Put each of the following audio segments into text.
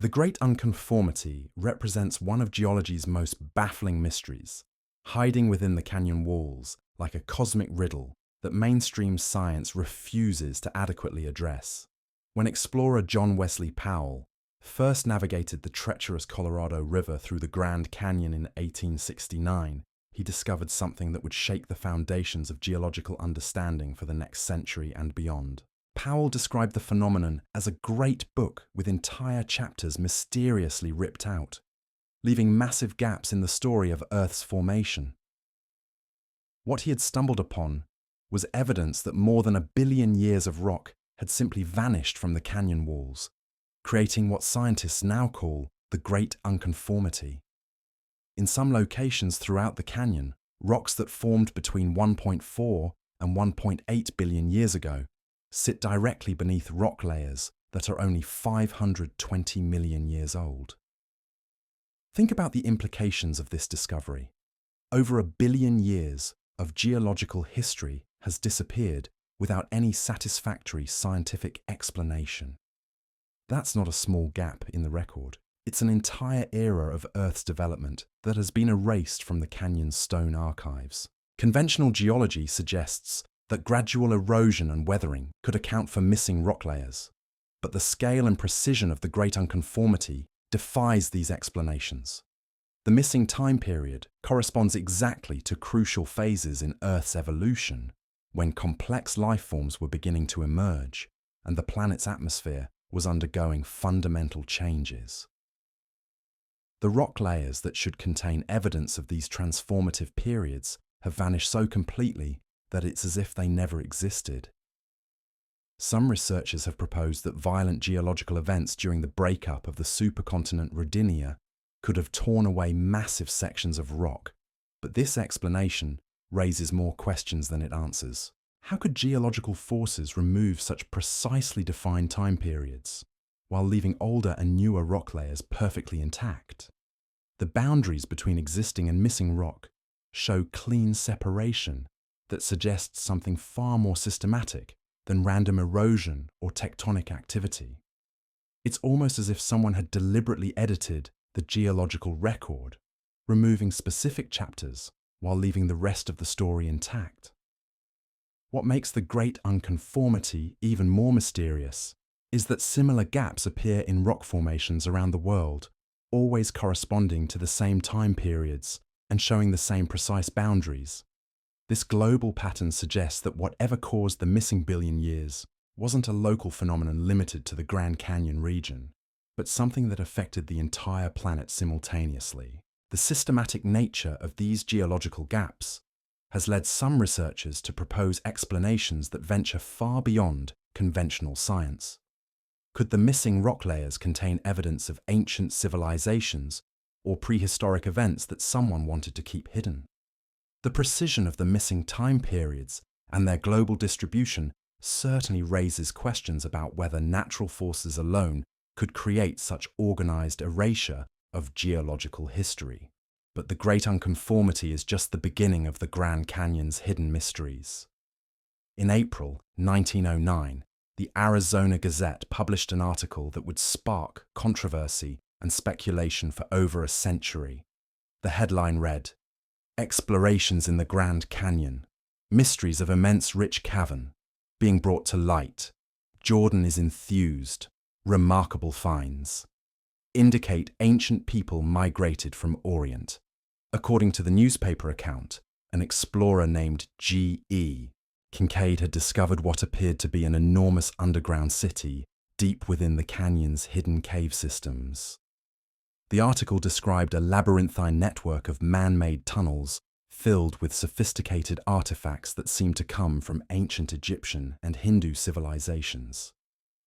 The Great Unconformity represents one of geology's most baffling mysteries, hiding within the canyon walls like a cosmic riddle that mainstream science refuses to adequately address. When explorer John Wesley Powell first navigated the treacherous Colorado River through the Grand Canyon in 1869, he discovered something that would shake the foundations of geological understanding for the next century and beyond. Powell described the phenomenon as a great book with entire chapters mysteriously ripped out, leaving massive gaps in the story of Earth's formation. What he had stumbled upon was evidence that more than 1 billion years of rock had simply vanished from the canyon walls, creating what scientists now call the Great Unconformity. In some locations throughout the canyon, rocks that formed between 1.4 and 1.8 billion years ago sit directly beneath rock layers that are only 520 million years old. Think about the implications of this discovery. Over 1 billion years of geological history has disappeared without any satisfactory scientific explanation. That's not a small gap in the record. It's an entire era of Earth's development that has been erased from the canyon's stone archives. Conventional geology suggests that gradual erosion and weathering could account for missing rock layers, but the scale and precision of the Great Unconformity defies these explanations. The missing time period corresponds exactly to crucial phases in Earth's evolution, when complex life forms were beginning to emerge and the planet's atmosphere was undergoing fundamental changes. The rock layers that should contain evidence of these transformative periods have vanished so completely that it's as if they never existed. Some researchers have proposed that violent geological events during the breakup of the supercontinent Rodinia could have torn away massive sections of rock, but this explanation raises more questions than it answers. How could geological forces remove such precisely defined time periods, while leaving older and newer rock layers perfectly intact? The boundaries between existing and missing rock show clean separation that suggests something far more systematic than random erosion or tectonic activity. It's almost as if someone had deliberately edited the geological record, removing specific chapters while leaving the rest of the story intact. What makes the Great Unconformity even more mysterious is that similar gaps appear in rock formations around the world, always corresponding to the same time periods and showing the same precise boundaries. This global pattern suggests that whatever caused the missing billion years wasn't a local phenomenon limited to the Grand Canyon region, but something that affected the entire planet simultaneously. The systematic nature of these geological gaps has led some researchers to propose explanations that venture far beyond conventional science. Could the missing rock layers contain evidence of ancient civilizations or prehistoric events that someone wanted to keep hidden? The precision of the missing time periods and their global distribution certainly raises questions about whether natural forces alone could create such organized erasure of geological history. But the Great Unconformity is just the beginning of the Grand Canyon's hidden mysteries. In April 1909, the Arizona Gazette published an article that would spark controversy and speculation for over a century. The headline read, "Explorations in the Grand Canyon, mysteries of immense rich cavern, being brought to light. Jordan is enthused, remarkable finds. Indicate ancient people migrated from Orient." According to the newspaper account, an explorer named G.E. Kincaid had discovered what appeared to be an enormous underground city deep within the canyon's hidden cave systems. The article described a labyrinthine network of man-made tunnels filled with sophisticated artifacts that seemed to come from ancient Egyptian and Hindu civilizations.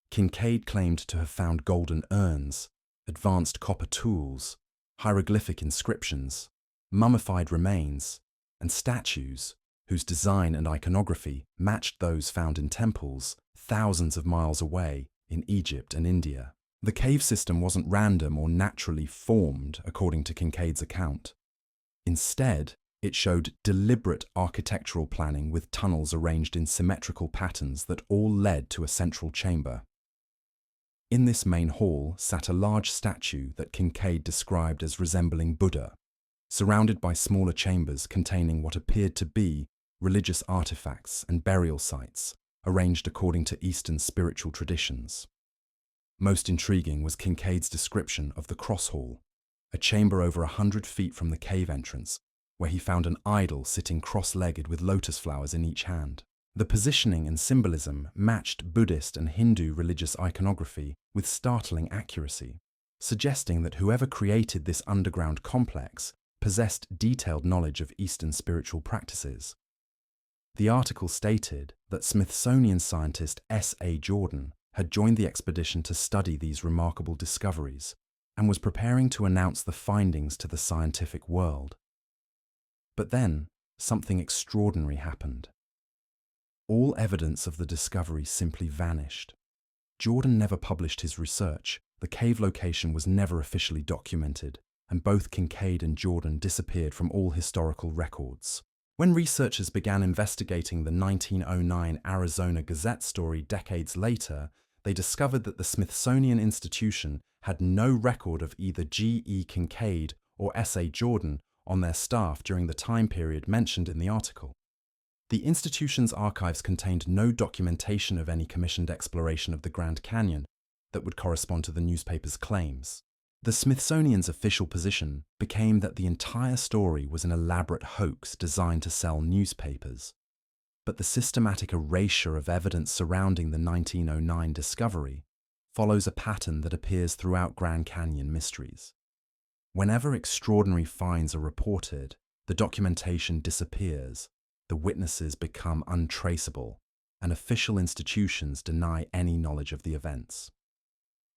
Kincaid claimed to have found golden urns, advanced copper tools, hieroglyphic inscriptions, mummified remains, and statues whose design and iconography matched those found in temples thousands of miles away in Egypt and India. The cave system wasn't random or naturally formed, according to Kincaid's account. Instead, it showed deliberate architectural planning with tunnels arranged in symmetrical patterns that all led to a central chamber. In this main hall sat a large statue that Kincaid described as resembling Buddha, surrounded by smaller chambers containing what appeared to be religious artifacts and burial sites, arranged according to Eastern spiritual traditions. Most intriguing was Kincaid's description of the cross hall, a chamber over 100 feet from the cave entrance, where he found an idol sitting cross-legged with lotus flowers in each hand. The positioning and symbolism matched Buddhist and Hindu religious iconography with startling accuracy, suggesting that whoever created this underground complex possessed detailed knowledge of Eastern spiritual practices. The article stated that Smithsonian scientist S.A. Jordan had joined the expedition to study these remarkable discoveries and was preparing to announce the findings to the scientific world. But then, something extraordinary happened. All evidence of the discovery simply vanished. Jordan never published his research, the cave location was never officially documented, and both Kincaid and Jordan disappeared from all historical records. When researchers began investigating the 1909 Arizona Gazette story decades later, they discovered that the Smithsonian Institution had no record of either G.E. Kincaid or S.A. Jordan on their staff during the time period mentioned in the article. The institution's archives contained no documentation of any commissioned exploration of the Grand Canyon that would correspond to the newspaper's claims. The Smithsonian's official position became that the entire story was an elaborate hoax designed to sell newspapers. But the systematic erasure of evidence surrounding the 1909 discovery follows a pattern that appears throughout Grand Canyon mysteries. Whenever extraordinary finds are reported, the documentation disappears, the witnesses become untraceable, and official institutions deny any knowledge of the events.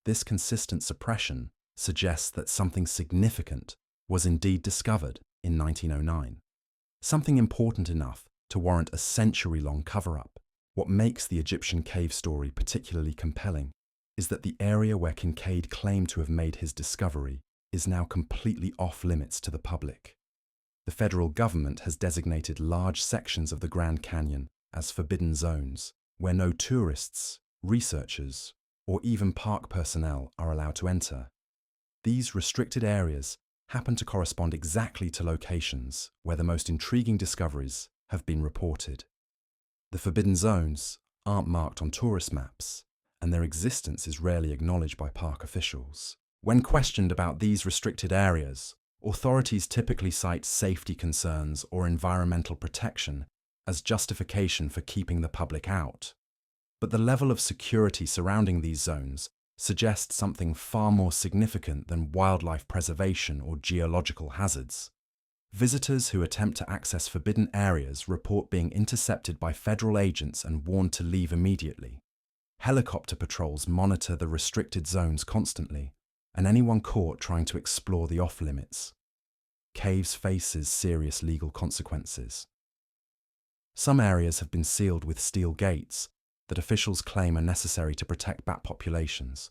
This consistent suppression suggests that something significant was indeed discovered in 1909, something important enough to warrant a century-long cover-up. What makes the Egyptian cave story particularly compelling is that the area where Kincaid claimed to have made his discovery is now completely off-limits to the public. The federal government has designated large sections of the Grand Canyon as forbidden zones, where no tourists, researchers, or even park personnel are allowed to enter. These restricted areas happen to correspond exactly to locations where the most intriguing discoveries have been reported. The forbidden zones aren't marked on tourist maps, and their existence is rarely acknowledged by park officials. When questioned about these restricted areas, authorities typically cite safety concerns or environmental protection as justification for keeping the public out. But the level of security surrounding these zones suggests something far more significant than wildlife preservation or geological hazards. Visitors who attempt to access forbidden areas report being intercepted by federal agents and warned to leave immediately. Helicopter patrols monitor the restricted zones constantly, and anyone caught trying to explore the off-limits. Caves faces serious legal consequences. Some areas have been sealed with steel gates that officials claim are necessary to protect bat populations,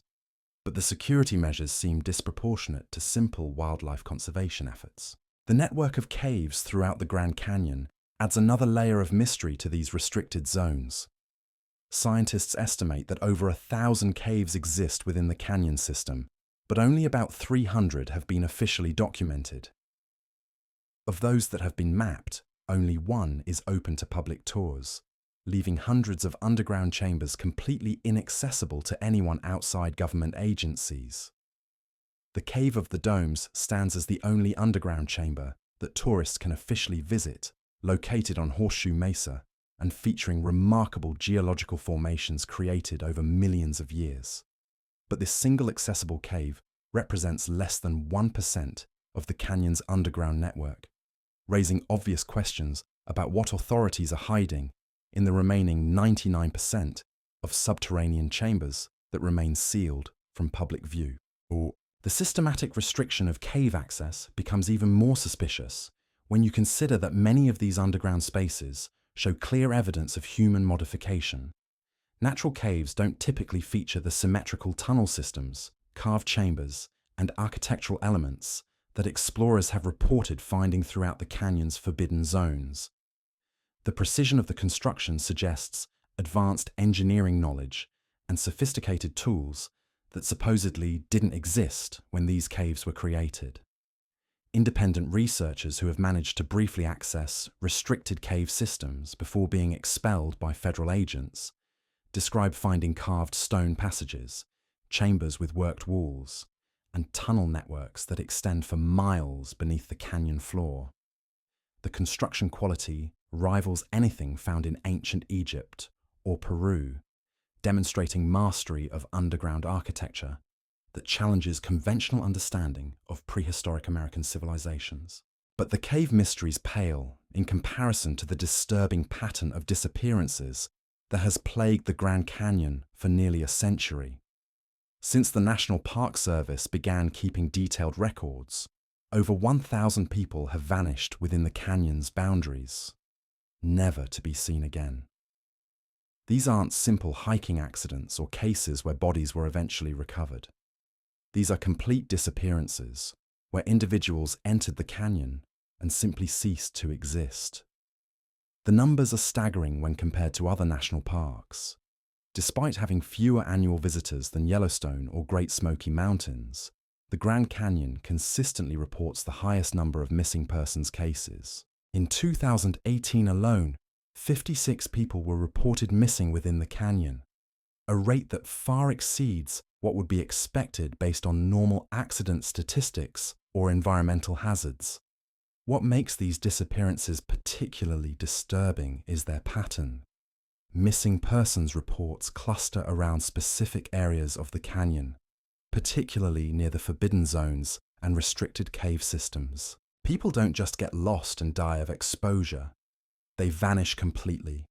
but the security measures seem disproportionate to simple wildlife conservation efforts. The network of caves throughout the Grand Canyon adds another layer of mystery to these restricted zones. Scientists estimate that over 1,000 caves exist within the canyon system, but only about 300 have been officially documented. Of those that have been mapped, only one is open to public tours, leaving hundreds of underground chambers completely inaccessible to anyone outside government agencies. The Cave of the Domes stands as the only underground chamber that tourists can officially visit, located on Horseshoe Mesa and featuring remarkable geological formations created over millions of years. But this single accessible cave represents less than 1% of the canyon's underground network, raising obvious questions about what authorities are hiding in the remaining 99% of subterranean chambers that remain sealed from public view. The systematic restriction of cave access becomes even more suspicious when you consider that many of these underground spaces show clear evidence of human modification. Natural caves don't typically feature the symmetrical tunnel systems, carved chambers, and architectural elements that explorers have reported finding throughout the canyon's forbidden zones. The precision of the construction suggests advanced engineering knowledge and sophisticated tools that supposedly didn't exist when these caves were created. Independent researchers who have managed to briefly access restricted cave systems before being expelled by federal agents describe finding carved stone passages, chambers with worked walls, and tunnel networks that extend for miles beneath the canyon floor. The construction quality rivals anything found in ancient Egypt or Peru, demonstrating mastery of underground architecture that challenges conventional understanding of prehistoric American civilizations. But the cave mysteries pale in comparison to the disturbing pattern of disappearances that has plagued the Grand Canyon for nearly a century. Since the National Park Service began keeping detailed records, over 1,000 people have vanished within the canyon's boundaries, never to be seen again. These aren't simple hiking accidents or cases where bodies were eventually recovered. These are complete disappearances, where individuals entered the canyon and simply ceased to exist. The numbers are staggering when compared to other national parks. Despite having fewer annual visitors than Yellowstone or Great Smoky Mountains, the Grand Canyon consistently reports the highest number of missing persons cases. In 2018 alone, 56 people were reported missing within the canyon, a rate that far exceeds what would be expected based on normal accident statistics or environmental hazards. What makes these disappearances particularly disturbing is their pattern. Missing persons reports cluster around specific areas of the canyon, particularly near the forbidden zones and restricted cave systems. People don't just get lost and die of exposure. They vanish completely,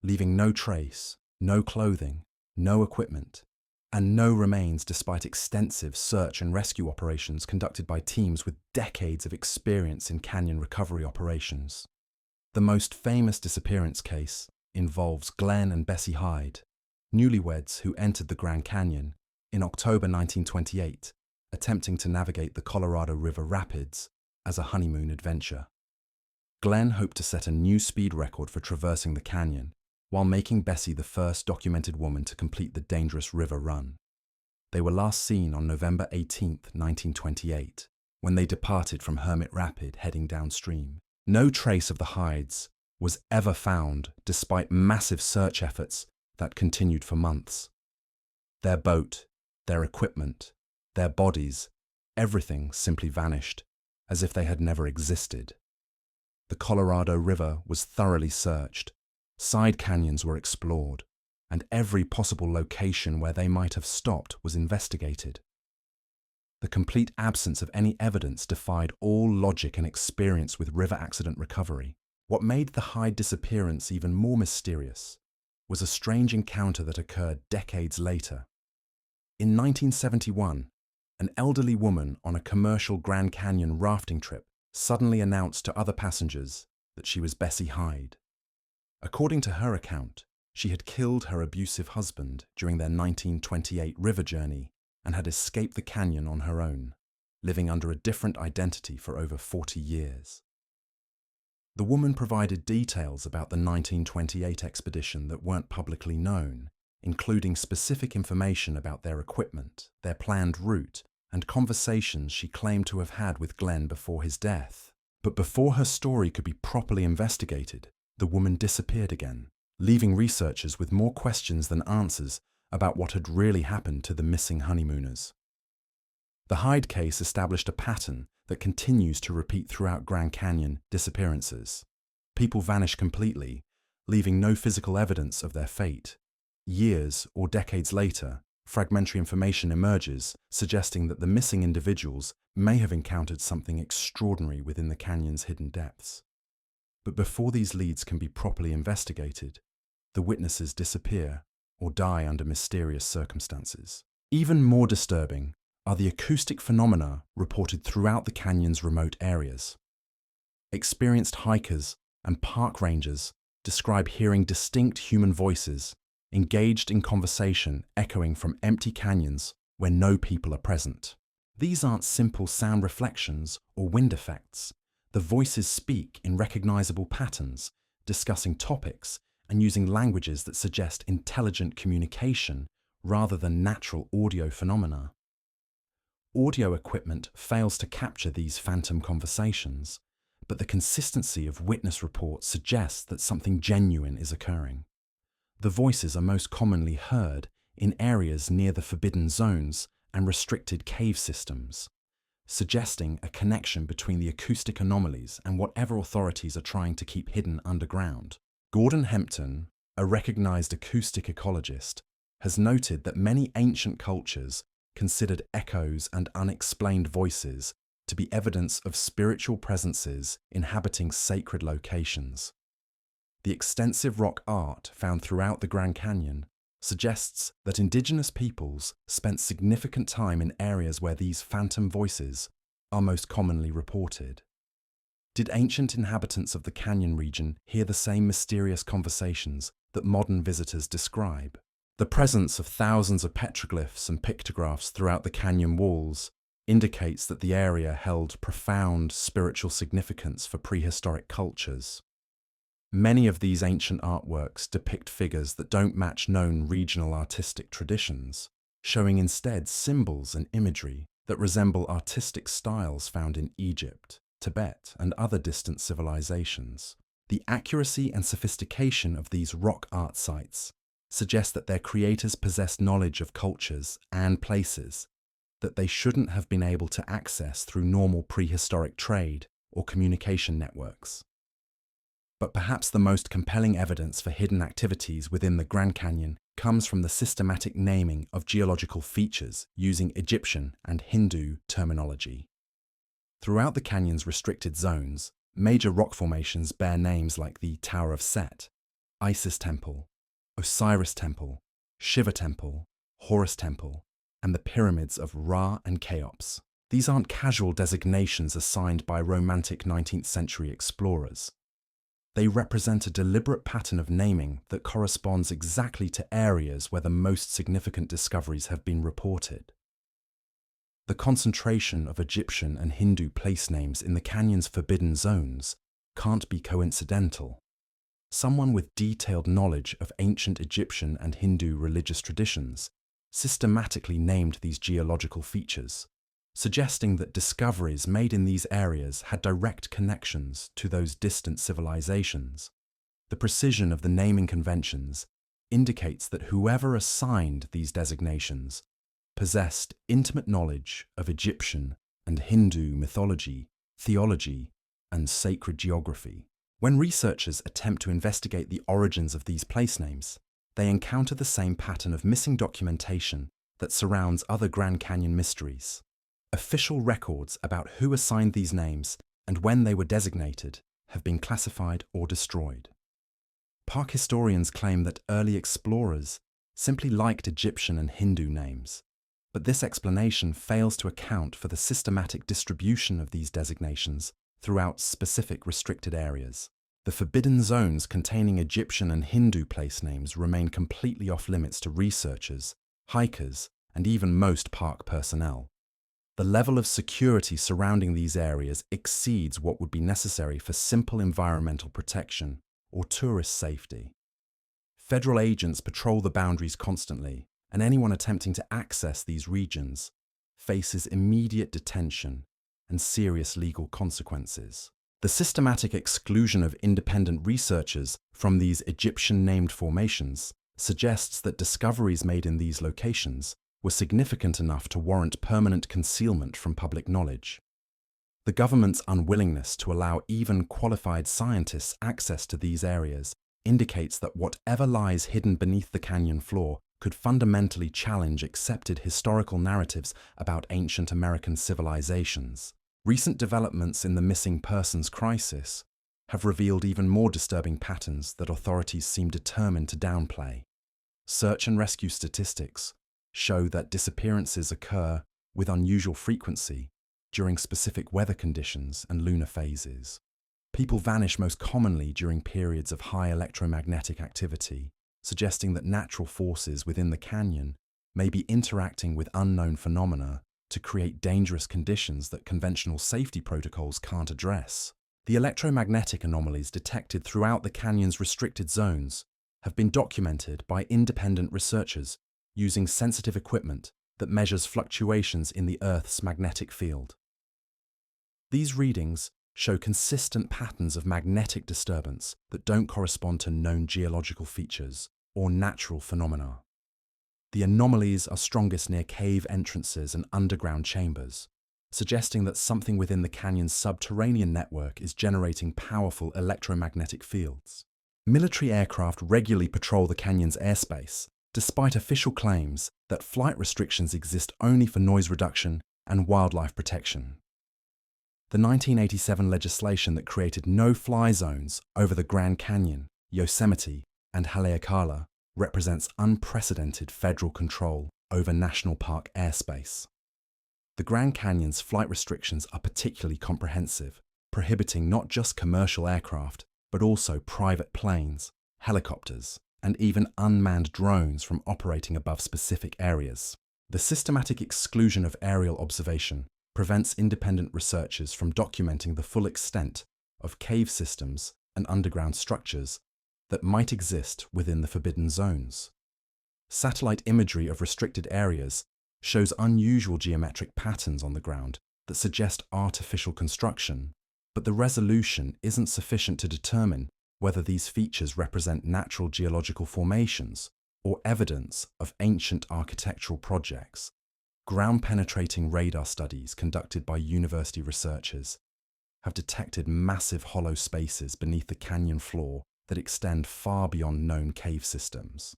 leaving no trace, no clothing, no equipment, and no remains despite extensive search and rescue operations conducted by teams with decades of experience in canyon recovery operations. The most famous disappearance case involves Glenn and Bessie Hyde, newlyweds who entered the Grand Canyon in October 1928, attempting to navigate the Colorado River Rapids as a honeymoon adventure. Glenn hoped to set a new speed record for traversing the canyon, while making Bessie the first documented woman to complete the dangerous river run. They were last seen on November 18, 1928, when they departed from Hermit Rapid heading downstream. No trace of the Hydes was ever found despite massive search efforts that continued for months. Their boat, their equipment, their bodies, everything simply vanished, as if they had never existed. The Colorado River was thoroughly searched, side canyons were explored, and every possible location where they might have stopped was investigated. The complete absence of any evidence defied all logic and experience with river accident recovery. What made the Hyde disappearance even more mysterious was a strange encounter that occurred decades later. In 1971, an elderly woman on a commercial Grand Canyon rafting trip suddenly announced to other passengers that she was Bessie Hyde. According to her account, she had killed her abusive husband during their 1928 river journey and had escaped the canyon on her own, living under a different identity for over 40 years. The woman provided details about the 1928 expedition that weren't publicly known, including specific information about their equipment, their planned route, and conversations she claimed to have had with Glenn before his death. But before her story could be properly investigated, the woman disappeared again, leaving researchers with more questions than answers about what had really happened to the missing honeymooners. The Hyde case established a pattern that continues to repeat throughout Grand Canyon disappearances. People vanish completely, leaving no physical evidence of their fate. Years or decades later, fragmentary information emerges, suggesting that the missing individuals may have encountered something extraordinary within the canyon's hidden depths. But before these leads can be properly investigated, the witnesses disappear or die under mysterious circumstances. Even more disturbing are the acoustic phenomena reported throughout the canyon's remote areas. Experienced hikers and park rangers describe hearing distinct human voices engaged in conversation echoing from empty canyons where no people are present. These aren't simple sound reflections or wind effects. The voices speak in recognizable patterns, discussing topics and using languages that suggest intelligent communication rather than natural audio phenomena. Audio equipment fails to capture these phantom conversations, but the consistency of witness reports suggests that something genuine is occurring. The voices are most commonly heard in areas near the forbidden zones and restricted cave systems, suggesting a connection between the acoustic anomalies and whatever authorities are trying to keep hidden underground. Gordon Hempton, a recognized acoustic ecologist, has noted that many ancient cultures considered echoes and unexplained voices to be evidence of spiritual presences inhabiting sacred locations. The extensive rock art found throughout the Grand Canyon suggests that indigenous peoples spent significant time in areas where these phantom voices are most commonly reported. Did ancient inhabitants of the canyon region hear the same mysterious conversations that modern visitors describe? The presence of thousands of petroglyphs and pictographs throughout the canyon walls indicates that the area held profound spiritual significance for prehistoric cultures. Many of these ancient artworks depict figures that don't match known regional artistic traditions, showing instead symbols and imagery that resemble artistic styles found in Egypt, Tibet, and other distant civilizations. The accuracy and sophistication of these rock art sites suggests that their creators possessed knowledge of cultures and places that they shouldn't have been able to access through normal prehistoric trade or communication networks. But perhaps the most compelling evidence for hidden activities within the Grand Canyon comes from the systematic naming of geological features using Egyptian and Hindu terminology. Throughout the canyon's restricted zones, major rock formations bear names like the Tower of Set, Isis Temple, Osiris Temple, Shiva Temple, Horus Temple, and the pyramids of Ra and Cheops. These aren't casual designations assigned by romantic 19th century explorers. They represent a deliberate pattern of naming that corresponds exactly to areas where the most significant discoveries have been reported. The concentration of Egyptian and Hindu place names in the canyon's forbidden zones can't be coincidental. Someone with detailed knowledge of ancient Egyptian and Hindu religious traditions systematically named these geological features, suggesting that discoveries made in these areas had direct connections to those distant civilizations. The precision of the naming conventions indicates that whoever assigned these designations possessed intimate knowledge of Egyptian and Hindu mythology, theology, and sacred geography. When researchers attempt to investigate the origins of these place names, they encounter the same pattern of missing documentation that surrounds other Grand Canyon mysteries. Official records about who assigned these names and when they were designated have been classified or destroyed. Park historians claim that early explorers simply liked Egyptian and Hindu names, but this explanation fails to account for the systematic distribution of these designations throughout specific restricted areas. The forbidden zones containing Egyptian and Hindu place names remain completely off limits to researchers, hikers, and even most park personnel. The level of security surrounding these areas exceeds what would be necessary for simple environmental protection or tourist safety. Federal agents patrol the boundaries constantly, and anyone attempting to access these regions faces immediate detention and serious legal consequences. The systematic exclusion of independent researchers from these Egyptian-named formations suggests that discoveries made in these locations were significant enough to warrant permanent concealment from public knowledge. The government's unwillingness to allow even qualified scientists access to these areas indicates that whatever lies hidden beneath the canyon floor could fundamentally challenge accepted historical narratives about ancient American civilizations. Recent developments in the missing persons crisis have revealed even more disturbing patterns that authorities seem determined to downplay. Search and rescue statistics show that disappearances occur with unusual frequency during specific weather conditions and lunar phases. People vanish most commonly during periods of high electromagnetic activity, suggesting that natural forces within the canyon may be interacting with unknown phenomena to create dangerous conditions that conventional safety protocols can't address. The electromagnetic anomalies detected throughout the canyon's restricted zones have been documented by independent researchers using sensitive equipment that measures fluctuations in the Earth's magnetic field. These readings show consistent patterns of magnetic disturbance that don't correspond to known geological features or natural phenomena. The anomalies are strongest near cave entrances and underground chambers, suggesting that something within the canyon's subterranean network is generating powerful electromagnetic fields. Military aircraft regularly patrol the canyon's airspace, despite official claims that flight restrictions exist only for noise reduction and wildlife protection. The 1987 legislation that created no-fly zones over the Grand Canyon, Yosemite, and Haleakala represents unprecedented federal control over national park airspace. The Grand Canyon's flight restrictions are particularly comprehensive, prohibiting not just commercial aircraft, but also private planes, helicopters, and even unmanned drones from operating above specific areas. The systematic exclusion of aerial observation prevents independent researchers from documenting the full extent of cave systems and underground structures that might exist within the forbidden zones. Satellite imagery of restricted areas shows unusual geometric patterns on the ground that suggest artificial construction, but the resolution isn't sufficient to determine whether these features represent natural geological formations or evidence of ancient architectural projects. Ground-penetrating radar studies conducted by university researchers have detected massive hollow spaces beneath the canyon floor that extend far beyond known cave systems.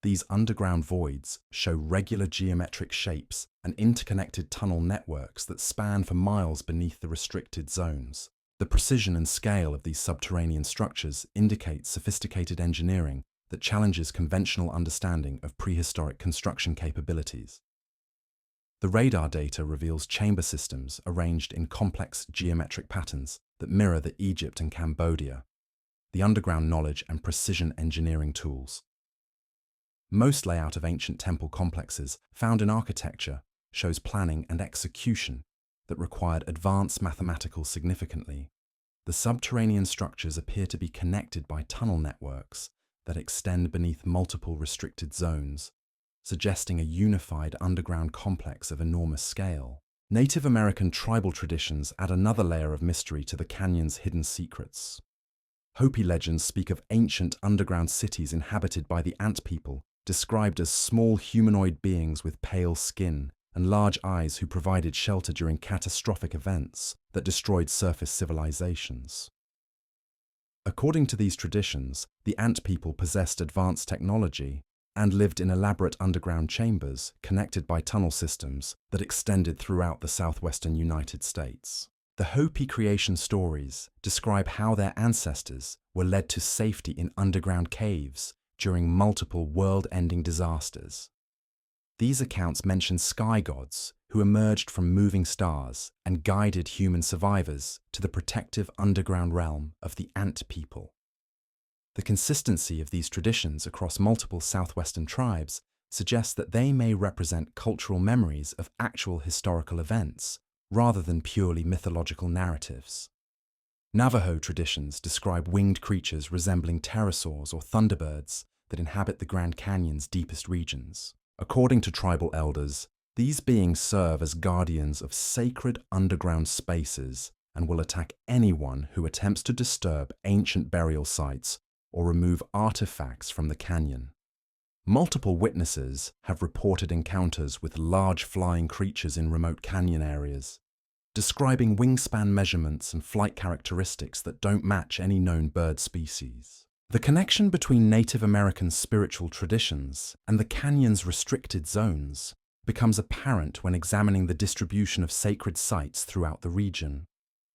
These underground voids show regular geometric shapes and interconnected tunnel networks that span for miles beneath the restricted zones. The precision and scale of these subterranean structures indicates sophisticated engineering that challenges conventional understanding of prehistoric construction capabilities. The radar data reveals chamber systems arranged in complex geometric patterns that mirror the Egypt and Cambodia, the underground knowledge and precision engineering tools. Most layout of ancient temple complexes found in architecture shows planning and execution that required advanced mathematical significantly. The subterranean structures appear to be connected by tunnel networks that extend beneath multiple restricted zones, suggesting a unified underground complex of enormous scale. Native American tribal traditions add another layer of mystery to the canyon's hidden secrets. Hopi legends speak of ancient underground cities inhabited by the ant people, described as small humanoid beings with pale skin and large eyes who provided shelter during catastrophic events that destroyed surface civilizations. According to these traditions, the ant people possessed advanced technology and lived in elaborate underground chambers connected by tunnel systems that extended throughout the southwestern United States. The Hopi creation stories describe how their ancestors were led to safety in underground caves during multiple world-ending disasters. These accounts mention sky gods who emerged from moving stars and guided human survivors to the protective underground realm of the ant people. The consistency of these traditions across multiple southwestern tribes suggests that they may represent cultural memories of actual historical events, rather than purely mythological narratives. Navajo traditions describe winged creatures resembling pterosaurs or thunderbirds that inhabit the Grand Canyon's deepest regions. According to tribal elders, these beings serve as guardians of sacred underground spaces and will attack anyone who attempts to disturb ancient burial sites or remove artifacts from the canyon. Multiple witnesses have reported encounters with large flying creatures in remote canyon areas, describing wingspan measurements and flight characteristics that don't match any known bird species. The connection between Native American spiritual traditions and the canyon's restricted zones becomes apparent when examining the distribution of sacred sites throughout the region.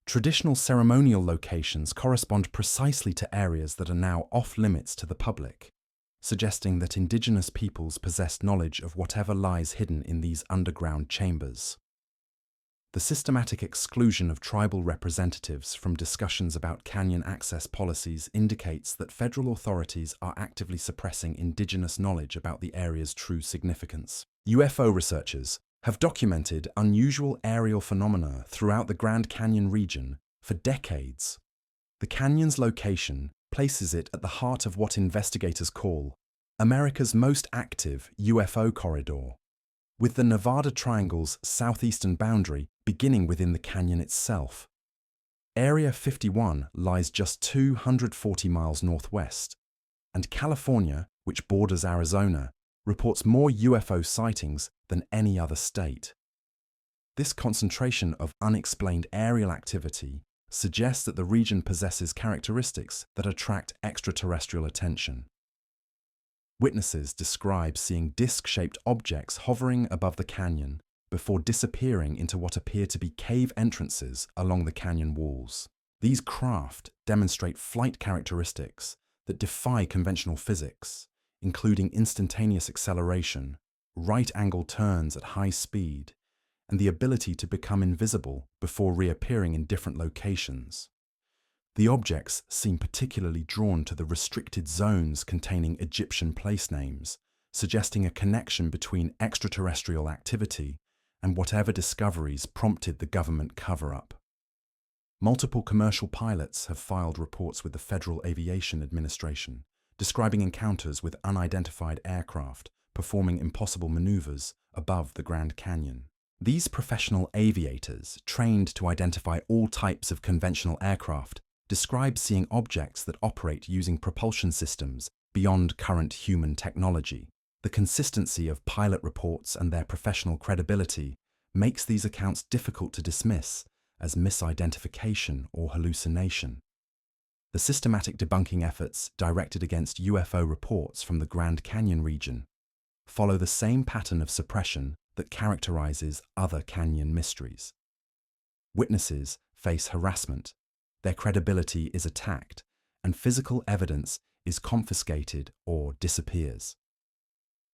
Traditional ceremonial locations correspond precisely to areas that are now off-limits to the public, suggesting that indigenous peoples possessed knowledge of whatever lies hidden in these underground chambers. The systematic exclusion of tribal representatives from discussions about canyon access policies indicates that federal authorities are actively suppressing indigenous knowledge about the area's true significance. UFO researchers have documented unusual aerial phenomena throughout the Grand Canyon region for decades. The canyon's location places it at the heart of what investigators call America's most active UFO corridor, with the Nevada Triangle's southeastern boundary beginning within the canyon itself. Area 51 lies just 240 miles northwest, and California, which borders Arizona, reports more UFO sightings than any other state. This concentration of unexplained aerial activity suggests that the region possesses characteristics that attract extraterrestrial attention. Witnesses describe seeing disc-shaped objects hovering above the canyon before disappearing into what appear to be cave entrances along the canyon walls. These craft demonstrate flight characteristics that defy conventional physics, including instantaneous acceleration, right-angle turns at high speed, and the ability to become invisible before reappearing in different locations. The objects seem particularly drawn to the restricted zones containing Egyptian place names, suggesting a connection between extraterrestrial activity and whatever discoveries prompted the government cover-up. Multiple commercial pilots have filed reports with the Federal Aviation Administration, describing encounters with unidentified aircraft performing impossible maneuvers above the Grand Canyon. These professional aviators, trained to identify all types of conventional aircraft, describe seeing objects that operate using propulsion systems beyond current human technology. The consistency of pilot reports and their professional credibility makes these accounts difficult to dismiss as misidentification or hallucination. The systematic debunking efforts directed against UFO reports from the Grand Canyon region follow the same pattern of suppression that characterizes other canyon mysteries. Witnesses face harassment, their credibility is attacked, and physical evidence is confiscated or disappears.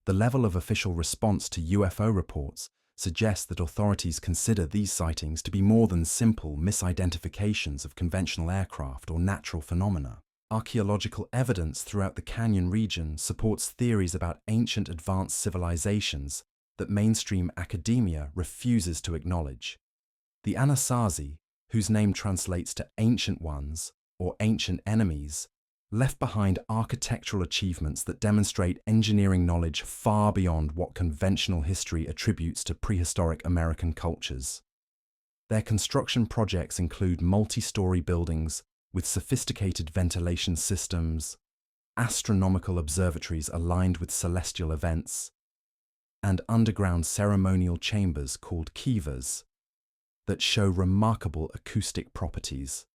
The level of official response to UFO reports suggests that authorities consider these sightings to be more than simple misidentifications of conventional aircraft or natural phenomena. Archaeological evidence throughout the canyon region supports theories about ancient advanced civilizations that mainstream academia refuses to acknowledge. The Anasazi, whose name translates to ancient ones or ancient enemies, left behind architectural achievements that demonstrate engineering knowledge far beyond what conventional history attributes to prehistoric American cultures. Their construction projects include multi-story buildings with sophisticated ventilation systems, astronomical observatories aligned with celestial events, and underground ceremonial chambers called caverns that show remarkable acoustic properties.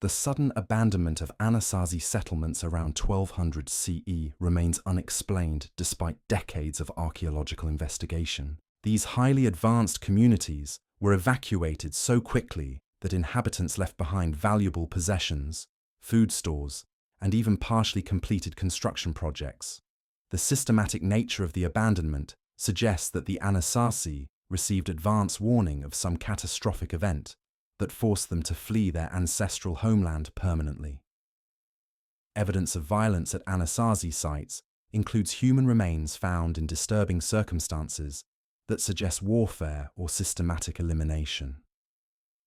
The sudden abandonment of Anasazi settlements around 1200 CE remains unexplained despite decades of archaeological investigation. These highly advanced communities were evacuated so quickly that inhabitants left behind valuable possessions, food stores, and even partially completed construction projects. The systematic nature of the abandonment suggests that the Anasazi received advance warning of some catastrophic event that forced them to flee their ancestral homeland permanently. Evidence of violence at Anasazi sites includes human remains found in disturbing circumstances that suggest warfare or systematic elimination.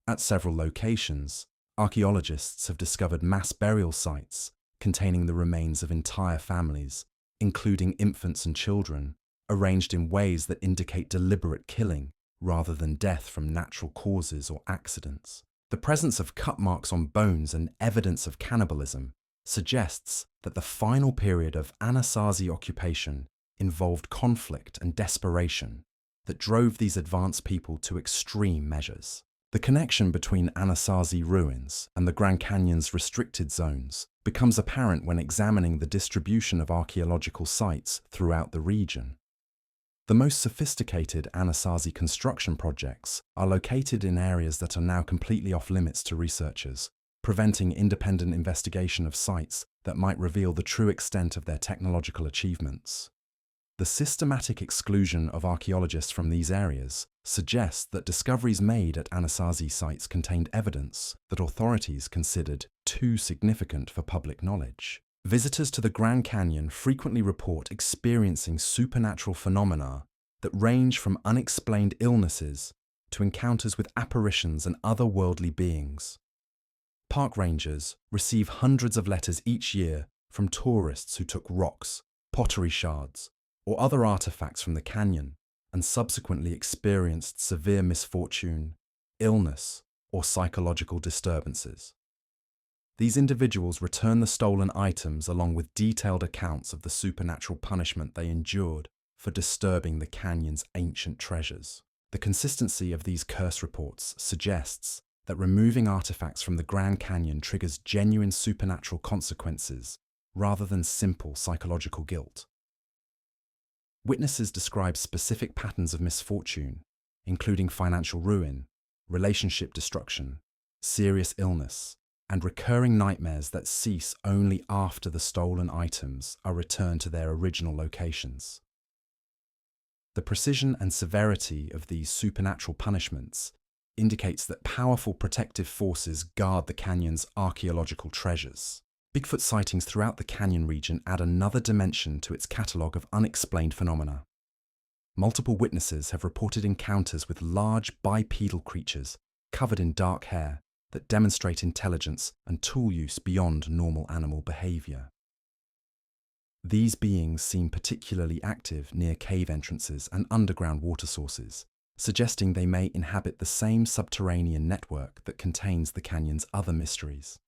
At several locations, archaeologists have discovered mass burial sites containing the remains of entire families, including infants and children, arranged in ways that indicate deliberate killing rather than death from natural causes or accidents. The presence of cut marks on bones and evidence of cannibalism suggests that the final period of Anasazi occupation involved conflict and desperation that drove these advanced people to extreme measures. The connection between Anasazi ruins and the Grand Canyon's restricted zones becomes apparent when examining the distribution of archaeological sites throughout the region. The most sophisticated Anasazi construction projects are located in areas that are now completely off-limits to researchers, preventing independent investigation of sites that might reveal the true extent of their technological achievements. The systematic exclusion of archaeologists from these areas suggests that discoveries made at Anasazi sites contained evidence that authorities considered too significant for public knowledge. Visitors to the Grand Canyon frequently report experiencing supernatural phenomena that range from unexplained illnesses to encounters with apparitions and otherworldly beings. Park rangers receive hundreds of letters each year from tourists who took rocks, pottery shards, or other artifacts from the canyon, and subsequently experienced severe misfortune, illness, or psychological disturbances. These individuals return the stolen items along with detailed accounts of the supernatural punishment they endured for disturbing the canyon's ancient treasures. The consistency of these curse reports suggests that removing artifacts from the Grand Canyon triggers genuine supernatural consequences rather than simple psychological guilt. Witnesses describe specific patterns of misfortune, including financial ruin, relationship destruction, serious illness, and recurring nightmares that cease only after the stolen items are returned to their original locations. The precision and severity of these supernatural punishments indicates that powerful protective forces guard the canyon's archaeological treasures. Bigfoot sightings throughout the canyon region add another dimension to its catalogue of unexplained phenomena. Multiple witnesses have reported encounters with large bipedal creatures covered in dark hair that demonstrate intelligence and tool use beyond normal animal behavior. These beings seem particularly active near cave entrances and underground water sources, suggesting they may inhabit the same subterranean network that contains the canyon's other mysteries.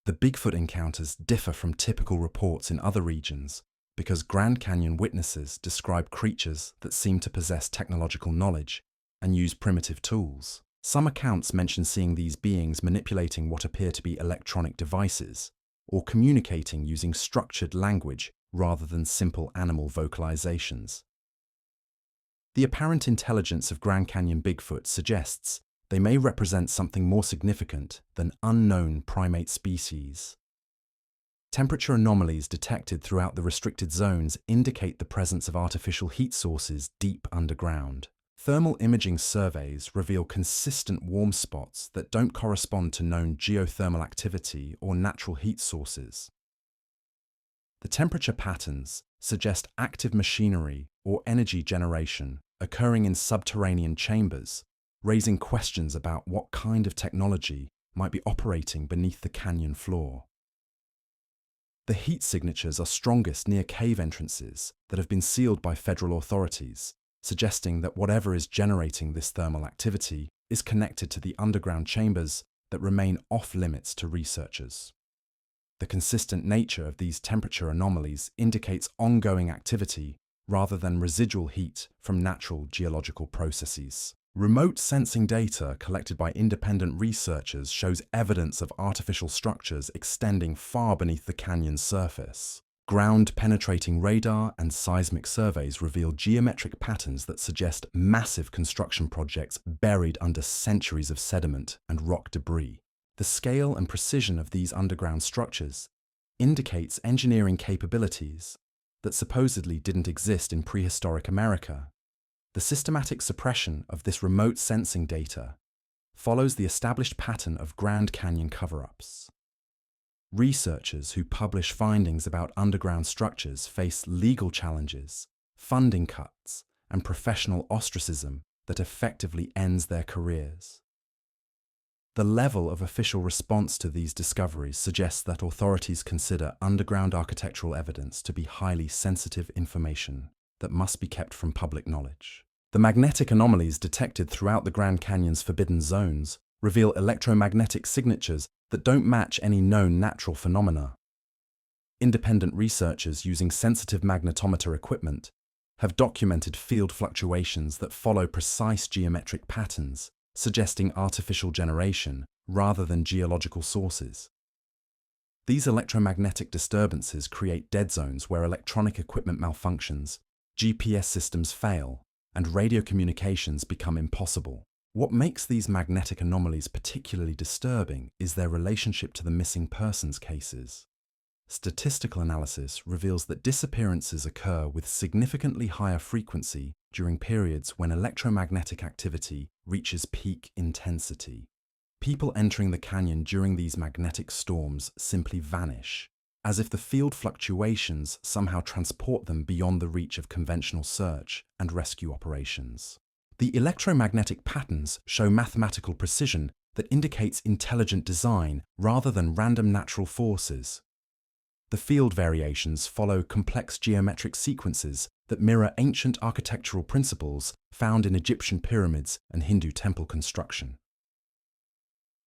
The Bigfoot encounters differ from typical reports in other regions because Grand Canyon witnesses describe creatures that seem to possess technological knowledge and use primitive tools. Some accounts mention seeing these beings manipulating what appear to be electronic devices or communicating using structured language rather than simple animal vocalizations. The apparent intelligence of Grand Canyon Bigfoot suggests they may represent something more significant than unknown primate species. Temperature anomalies detected throughout the restricted zones indicate the presence of artificial heat sources deep underground. Thermal imaging surveys reveal consistent warm spots that don't correspond to known geothermal activity or natural heat sources. The temperature patterns suggest active machinery or energy generation occurring in subterranean chambers, raising questions about what kind of technology might be operating beneath the canyon floor. The heat signatures are strongest near cave entrances that have been sealed by federal authorities, suggesting that whatever is generating this thermal activity is connected to the underground chambers that remain off-limits to researchers. The consistent nature of these temperature anomalies indicates ongoing activity rather than residual heat from natural geological processes. Remote sensing data collected by independent researchers shows evidence of artificial structures extending far beneath the canyon's surface. Ground-penetrating radar and seismic surveys reveal geometric patterns that suggest massive construction projects buried under centuries of sediment and rock debris. The scale and precision of these underground structures indicates engineering capabilities that supposedly didn't exist in prehistoric America. The systematic suppression of this remote sensing data follows the established pattern of Grand Canyon cover-ups. Researchers who publish findings about underground structures face legal challenges, funding cuts, and professional ostracism that effectively ends their careers. The level of official response to these discoveries suggests that authorities consider underground architectural evidence to be highly sensitive information that must be kept from public knowledge. The magnetic anomalies detected throughout the Grand Canyon's forbidden zones reveal electromagnetic signatures that don't match any known natural phenomena. Independent researchers using sensitive magnetometer equipment have documented field fluctuations that follow precise geometric patterns, suggesting artificial generation rather than geological sources. These electromagnetic disturbances create dead zones where electronic equipment malfunctions, GPS systems fail, and radio communications become impossible. What makes these magnetic anomalies particularly disturbing is their relationship to the missing persons cases. Statistical analysis reveals that disappearances occur with significantly higher frequency during periods when electromagnetic activity reaches peak intensity. People entering the canyon during these magnetic storms simply vanish, as if the field fluctuations somehow transport them beyond the reach of conventional search and rescue operations. The electromagnetic patterns show mathematical precision that indicates intelligent design rather than random natural forces. The field variations follow complex geometric sequences that mirror ancient architectural principles found in Egyptian pyramids and Hindu temple construction.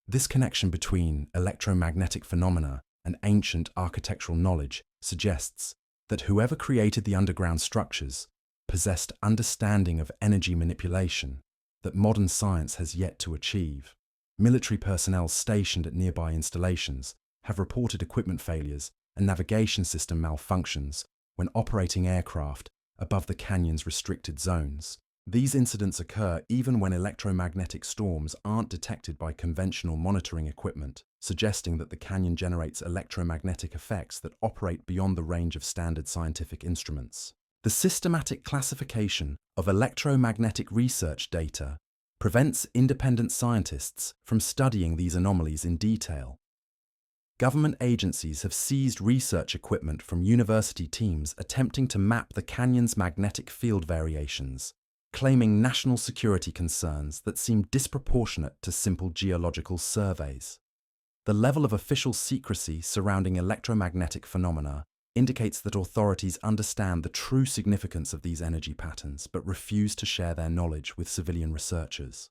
This connection between electromagnetic phenomena and ancient architectural knowledge suggests that whoever created the underground structures possessed understanding of energy manipulation that modern science has yet to achieve. Military personnel stationed at nearby installations have reported equipment failures and navigation system malfunctions when operating aircraft above the canyon's restricted zones. These incidents occur even when electromagnetic storms aren't detected by conventional monitoring equipment, suggesting that the canyon generates electromagnetic effects that operate beyond the range of standard scientific instruments. The systematic classification of electromagnetic research data prevents independent scientists from studying these anomalies in detail. Government agencies have seized research equipment from university teams attempting to map the canyon's magnetic field variations, claiming national security concerns that seem disproportionate to simple geological surveys. The level of official secrecy surrounding electromagnetic phenomena indicates that authorities understand the true significance of these energy patterns but refuse to share their knowledge with civilian researchers.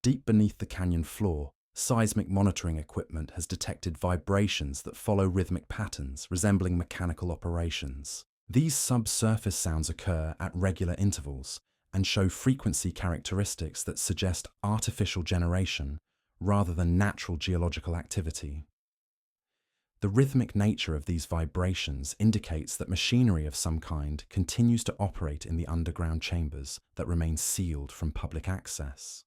Deep beneath the canyon floor, seismic monitoring equipment has detected vibrations that follow rhythmic patterns resembling mechanical operations. These subsurface sounds occur at regular intervals and show frequency characteristics that suggest artificial generation rather than natural geological activity. The rhythmic nature of these vibrations indicates that machinery of some kind continues to operate in the underground chambers that remain sealed from public access.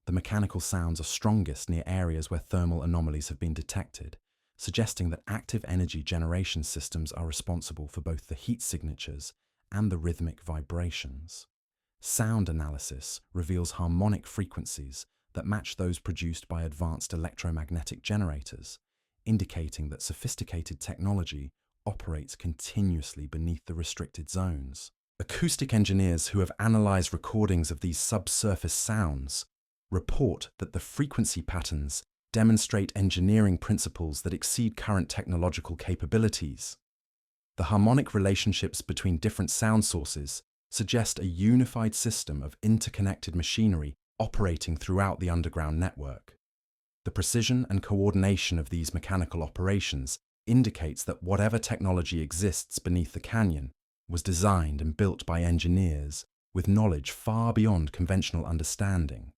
The mechanical sounds are strongest near areas where thermal anomalies have been detected, suggesting that active energy generation systems are responsible for both the heat signatures and the rhythmic vibrations. Sound analysis reveals harmonic frequencies that match those produced by advanced electromagnetic generators, indicating that sophisticated technology operates continuously beneath the restricted zones. Acoustic engineers who have analyzed recordings of these subsurface sounds report that the frequency patterns demonstrate engineering principles that exceed current technological capabilities. The harmonic relationships between different sound sources suggest a unified system of interconnected machinery operating throughout the underground network. The precision and coordination of these mechanical operations indicates that whatever technology exists beneath the canyon was designed and built by engineers with knowledge far beyond conventional understanding.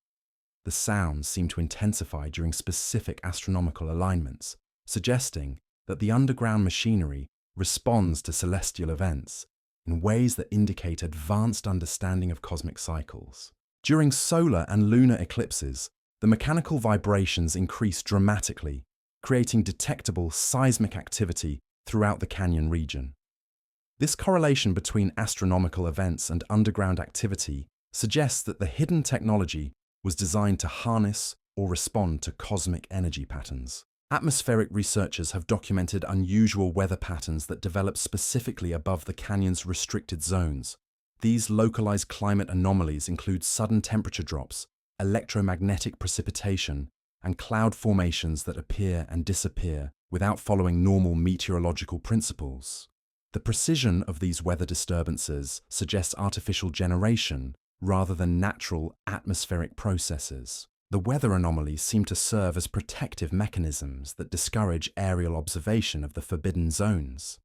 The sounds seem to intensify during specific astronomical alignments, suggesting that the underground machinery responds to celestial events in ways that indicate advanced understanding of cosmic cycles. During solar and lunar eclipses, the mechanical vibrations increase dramatically, creating detectable seismic activity throughout the canyon region. This correlation between astronomical events and underground activity suggests that the hidden technology was designed to harness or respond to cosmic energy patterns. Atmospheric researchers have documented unusual weather patterns that develop specifically above the canyon's restricted zones. These localized climate anomalies include sudden temperature drops, electromagnetic precipitation, and cloud formations that appear and disappear without following normal meteorological principles. The precision of these weather disturbances suggests artificial generation rather than natural atmospheric processes. The weather anomalies seem to serve as protective mechanisms that discourage aerial observation of the forbidden zones.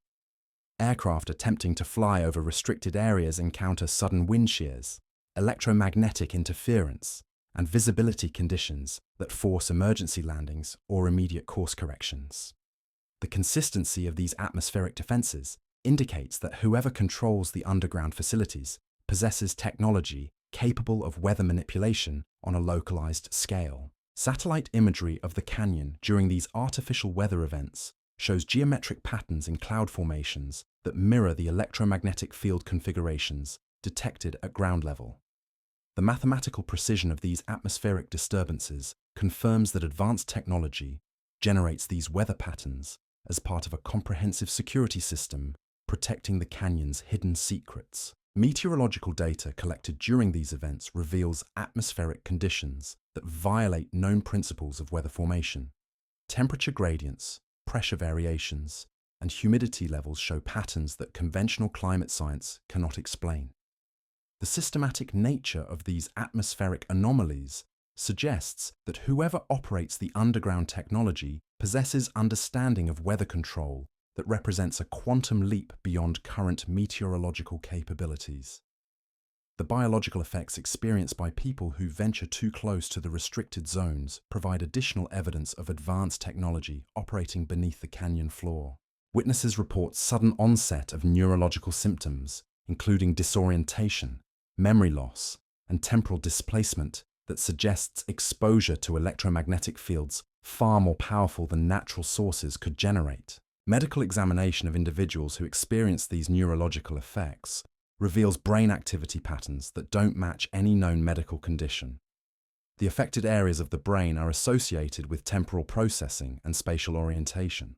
Aircraft attempting to fly over restricted areas encounter sudden wind shears, electromagnetic interference, and visibility conditions that force emergency landings or immediate course corrections. The consistency of these atmospheric defenses indicates that whoever controls the underground facilities possesses technology capable of weather manipulation on a localized scale. Satellite imagery of the canyon during these artificial weather events shows geometric patterns in cloud formations that mirror the electromagnetic field configurations detected at ground level. The mathematical precision of these atmospheric disturbances confirms that advanced technology generates these weather patterns as part of a comprehensive security system protecting the canyon's hidden secrets. Meteorological data collected during these events reveals atmospheric conditions that violate known principles of weather formation. Temperature gradients, pressure variations, and humidity levels show patterns that conventional climate science cannot explain. The systematic nature of these atmospheric anomalies suggests that whoever operates the underground technology possesses understanding of weather control that represents a quantum leap beyond current meteorological capabilities. The biological effects experienced by people who venture too close to the restricted zones provide additional evidence of advanced technology operating beneath the canyon floor. Witnesses report sudden onset of neurological symptoms, including disorientation, memory loss, and temporal displacement that suggests exposure to electromagnetic fields far more powerful than natural sources could generate. Medical examination of individuals who experience these neurological effects reveals brain activity patterns that don't match any known medical condition. The affected areas of the brain are associated with temporal processing and spatial orientation,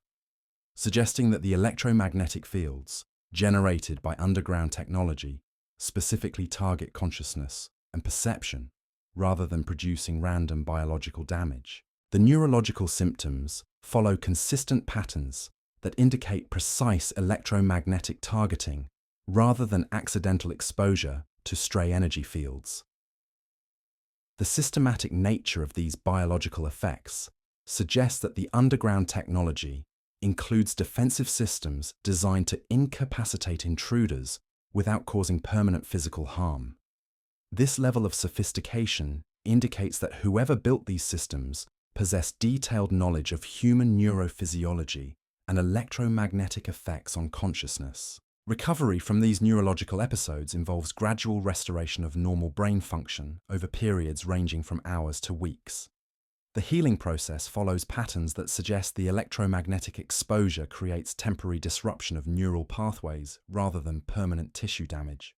suggesting that the electromagnetic fields generated by underground technology specifically target consciousness and perception rather than producing random biological damage. The neurological symptoms follow consistent patterns that indicate precise electromagnetic targeting rather than accidental exposure to stray energy fields. The systematic nature of these biological effects suggests that the underground technology includes defensive systems designed to incapacitate intruders without causing permanent physical harm. This level of sophistication indicates that whoever built these systems possessed detailed knowledge of human neurophysiology and electromagnetic effects on consciousness. Recovery from these neurological episodes involves gradual restoration of normal brain function over periods ranging from hours to weeks. The healing process follows patterns that suggest the electromagnetic exposure creates temporary disruption of neural pathways rather than permanent tissue damage.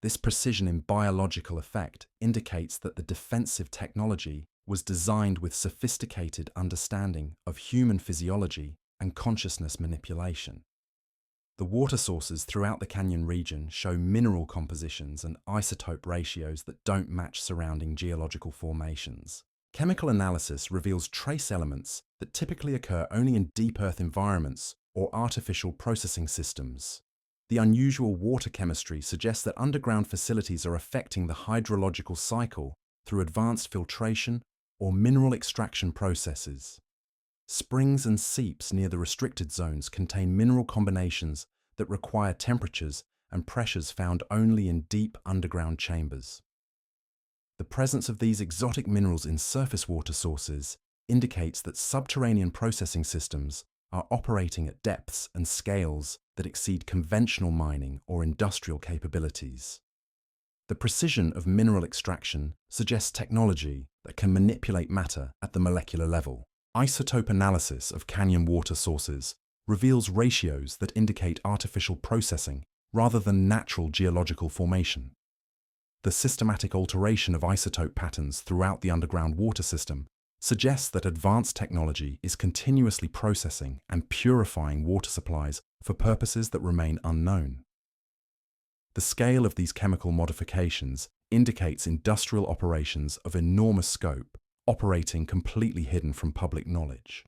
This precision in biological effect indicates that the defensive technology was designed with sophisticated understanding of human physiology and consciousness manipulation. The water sources throughout the canyon region show mineral compositions and isotope ratios that don't match surrounding geological formations. Chemical analysis reveals trace elements that typically occur only in deep earth environments or artificial processing systems. The unusual water chemistry suggests that underground facilities are affecting the hydrological cycle through advanced filtration or mineral extraction processes. Springs and seeps near the restricted zones contain mineral combinations that require temperatures and pressures found only in deep underground chambers. The presence of these exotic minerals in surface water sources indicates that subterranean processing systems are operating at depths and scales that exceed conventional mining or industrial capabilities. The precision of mineral extraction suggests technology that can manipulate matter at the molecular level. Isotope analysis of canyon water sources reveals ratios that indicate artificial processing rather than natural geological formation. The systematic alteration of isotope patterns throughout the underground water system suggests that advanced technology is continuously processing and purifying water supplies for purposes that remain unknown. The scale of these chemical modifications indicates industrial operations of enormous scope, operating completely hidden from public knowledge.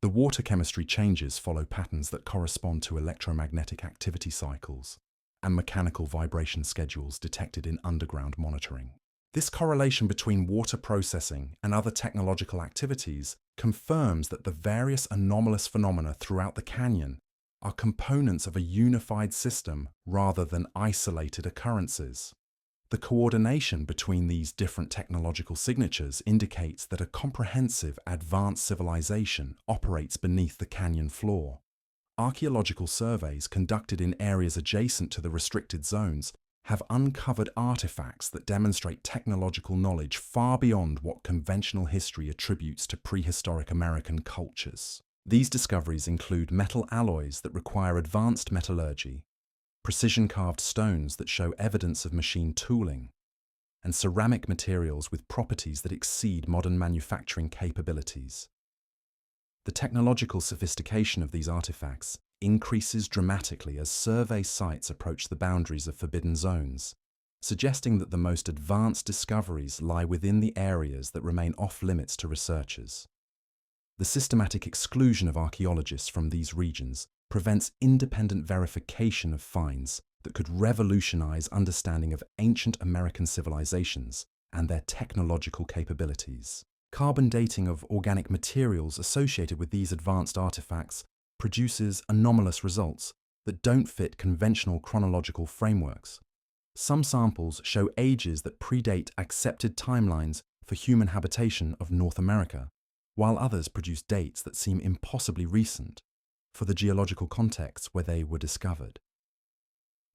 The water chemistry changes follow patterns that correspond to electromagnetic activity cycles and mechanical vibration schedules detected in underground monitoring. This correlation between water processing and other technological activities confirms that the various anomalous phenomena throughout the canyon are components of a unified system rather than isolated occurrences. The coordination between these different technological signatures indicates that a comprehensive, advanced civilization operates beneath the canyon floor. Archaeological surveys conducted in areas adjacent to the restricted zones have uncovered artifacts that demonstrate technological knowledge far beyond what conventional history attributes to prehistoric American cultures. These discoveries include metal alloys that require advanced metallurgy, precision-carved stones that show evidence of machine tooling, and ceramic materials with properties that exceed modern manufacturing capabilities. The technological sophistication of these artifacts increases dramatically as survey sites approach the boundaries of forbidden zones, suggesting that the most advanced discoveries lie within the areas that remain off-limits to researchers. The systematic exclusion of archaeologists from these regions prevents independent verification of finds that could revolutionize understanding of ancient American civilizations and their technological capabilities. Carbon dating of organic materials associated with these advanced artifacts produces anomalous results that don't fit conventional chronological frameworks. Some samples show ages that predate accepted timelines for human habitation of North America, while others produce dates that seem impossibly recent for the geological context where they were discovered.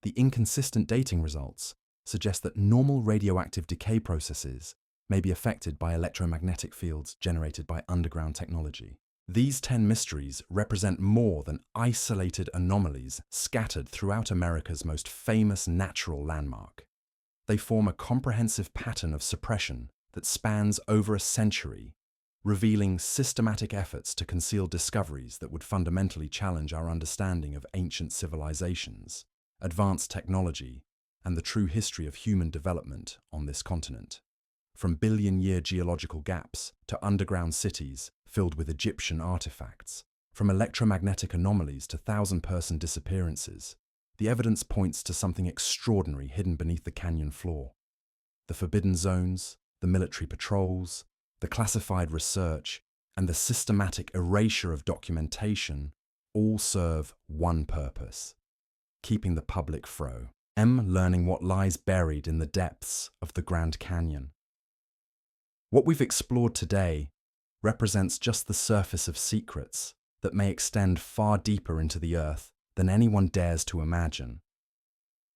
The inconsistent dating results suggest that normal radioactive decay processes may be affected by electromagnetic fields generated by underground technology. These 10 mysteries represent more than isolated anomalies scattered throughout America's most famous natural landmark. They form a comprehensive pattern of suppression that spans over a century, revealing systematic efforts to conceal discoveries that would fundamentally challenge our understanding of ancient civilizations, advanced technology, and the true history of human development on this continent. From billion-year geological gaps to underground cities filled with Egyptian artifacts, from electromagnetic anomalies to thousand-person disappearances, the evidence points to something extraordinary hidden beneath the canyon floor. The forbidden zones, the military patrols, the classified research, and the systematic erasure of documentation all serve one purpose: keeping the public learning what lies buried in the depths of the Grand Canyon. What we've explored today represents just the surface of secrets that may extend far deeper into the earth than anyone dares to imagine.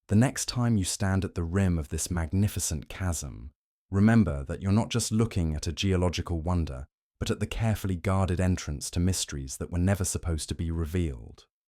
The next time you stand at the rim of this magnificent chasm, remember that you're not just looking at a geological wonder, but at the carefully guarded entrance to mysteries that were never supposed to be revealed.